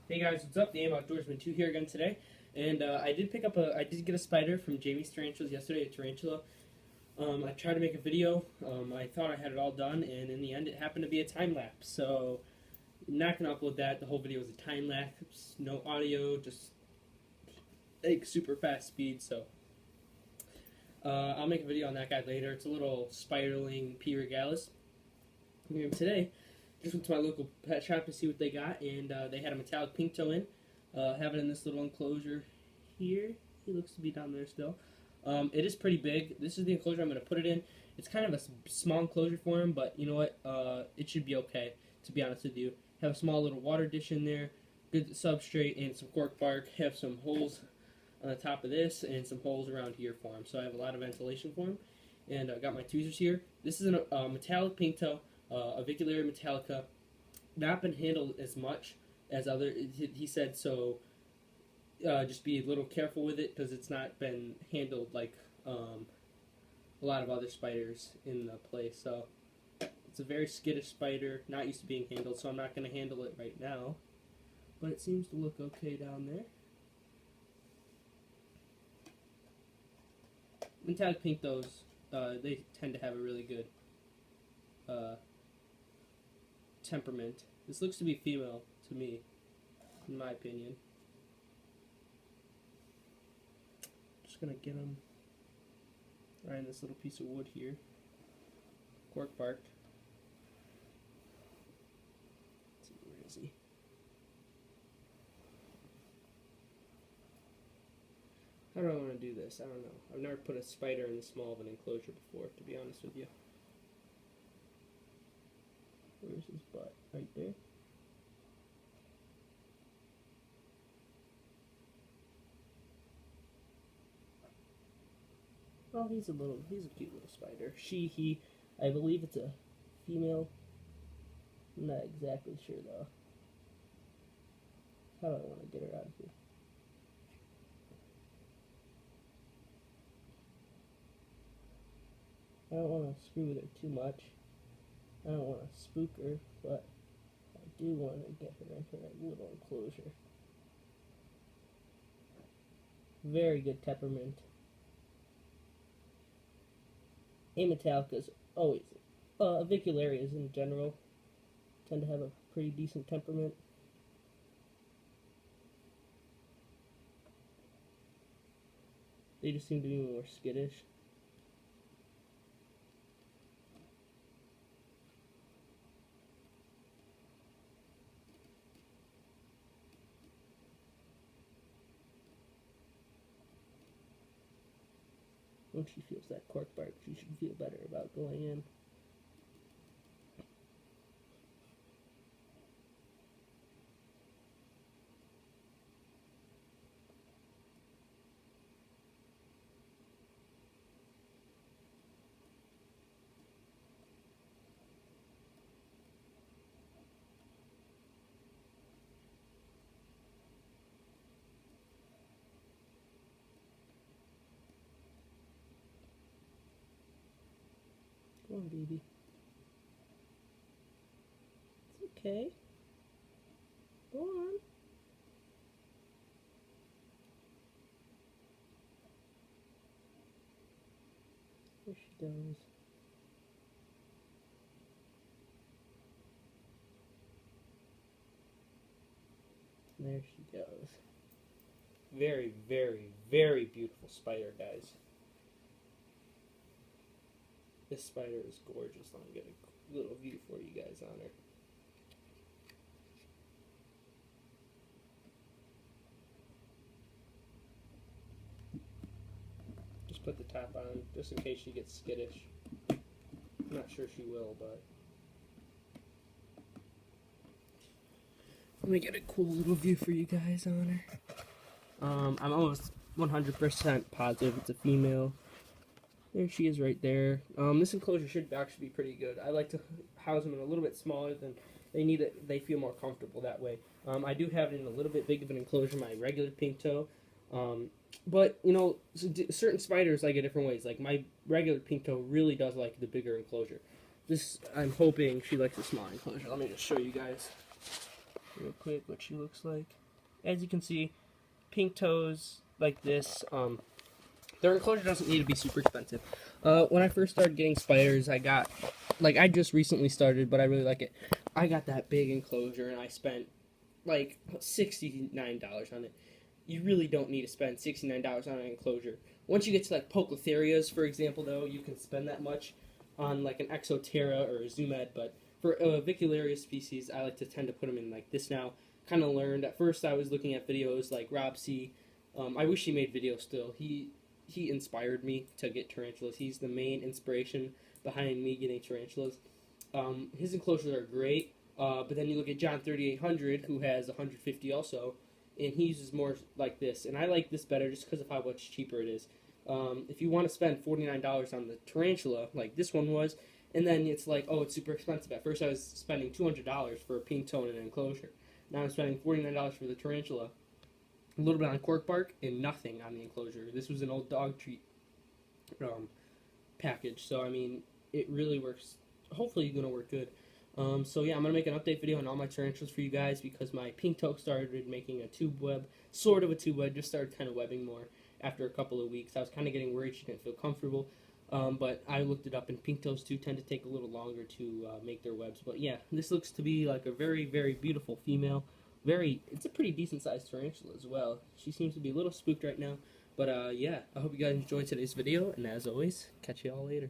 Hey guys, what's up? The Aim Outdoorsman 2 here again today. And I did get a spider from Jamie's Tarantulas yesterday, a tarantula. I tried to make a video. I thought I had it all done, and in the end it happened to be a time lapse. So, not going to upload that. The whole video was a time lapse, no audio, just like super fast speed. So, I'll make a video on that guy later. It's a little spiderling P. regalis. And today, just went to my local pet shop to see what they got, and they had a metallic pink toe in. Have it in this little enclosure here. He looks to be down there still. It is pretty big. This is the enclosure I'm going to put it in. It's kind of a small enclosure for him, but you know what? It should be okay, to be honest with you. Have a small little water dish in there, good substrate, and some cork bark. Have some holes on the top of this, and some holes around here for him. So I have a lot of ventilation for him. And I got my tweezers here. This is a metallic pink toe, Avicularia Metallica. Not been handled as much as other. He said so. Just be a little careful with it because it's not been handled like a lot of other spiders in the place. So it's a very skittish spider, not used to being handled. So I'm not going to handle it right now. But it seems to look okay down there. Metallic pink toes, they tend to have a really good temperament. This looks to be female to me, in my opinion. Just gonna get him right in this little piece of wood here. Cork bark. Let's see, where is he? How do I want to do this? I don't know. I've never put a spider in this small of an enclosure before, to be honest with you. Where's his butt? Right there. Oh, he's a cute little spider. She, he, I believe it's a female. I'm not exactly sure though. How do I want to get her out of here? I don't want to screw with her too much. I don't want to spook her, but I do want to get her into that little enclosure. Very good temperament. Metallicas always, Avicularias in general, tend to have a pretty decent temperament. They just seem to be more skittish. When she feels that cork bark, she should feel better about going in. Come on, baby. It's okay. Go on. There she goes. There she goes. Very, very, very beautiful spider, guys. This spider is gorgeous. Let me get a little view for you guys on her. Just put the top on, just in case she gets skittish. I'm not sure she will, but... Let me get a cool little view for you guys on her. I'm almost 100% positive it's a female. There she is right there. This enclosure should actually be pretty good. I like to house them in a little bit smaller than they need it. They feel more comfortable that way. I do have it in a little bit big of an enclosure, my regular pink toe. But, you know, certain spiders like it different ways. Like my regular pink toe really does like the bigger enclosure. This, I'm hoping she likes the small enclosure. Let me just show you guys. real quick what she looks like. As you can see, pink toes like this. Their enclosure doesn't need to be super expensive. When I first started getting spiders, I got, like, I just recently started, but I really like it. I got that big enclosure, and I spent, like, $69 on it. You really don't need to spend $69 on an enclosure. Once you get to, like, Pocotherias, for example, though, you can spend that much on, like, an Exoterra or a Zoomed, but for Avicularia species, I like to tend to put them in like this now. Kind of learned. At first, I was looking at videos like Rob C. I wish he made videos still. He inspired me to get tarantulas. He's the main inspiration behind me getting tarantulas. His enclosures are great, but then you look at John 3800, who has 150 also, and he uses more like this. And I like this better just because of how much cheaper it is. If you want to spend $49 on the tarantula, like this one was, and then it's like, oh, it's super expensive. At first I was spending $200 for a pink toe and an enclosure. Now I'm spending $49 for the tarantula, a little bit on cork bark, and nothing on the enclosure. This was an old dog treat package, so I mean, it really works. Hopefully it's going to work good. So yeah, I'm going to make an update video on all my tarantulas for you guys because my pink toe started making a tube web, sort of a tube web, just started kind of webbing more after a couple of weeks. I was kind of getting worried she didn't feel comfortable, but I looked it up, and pink toes too tend to take a little longer to make their webs. But yeah, this looks to be like a very, very beautiful female. It's a pretty decent sized tarantula as well. She seems to be a little spooked right now. But yeah, I hope you guys enjoyed today's video, and as always, catch you all later.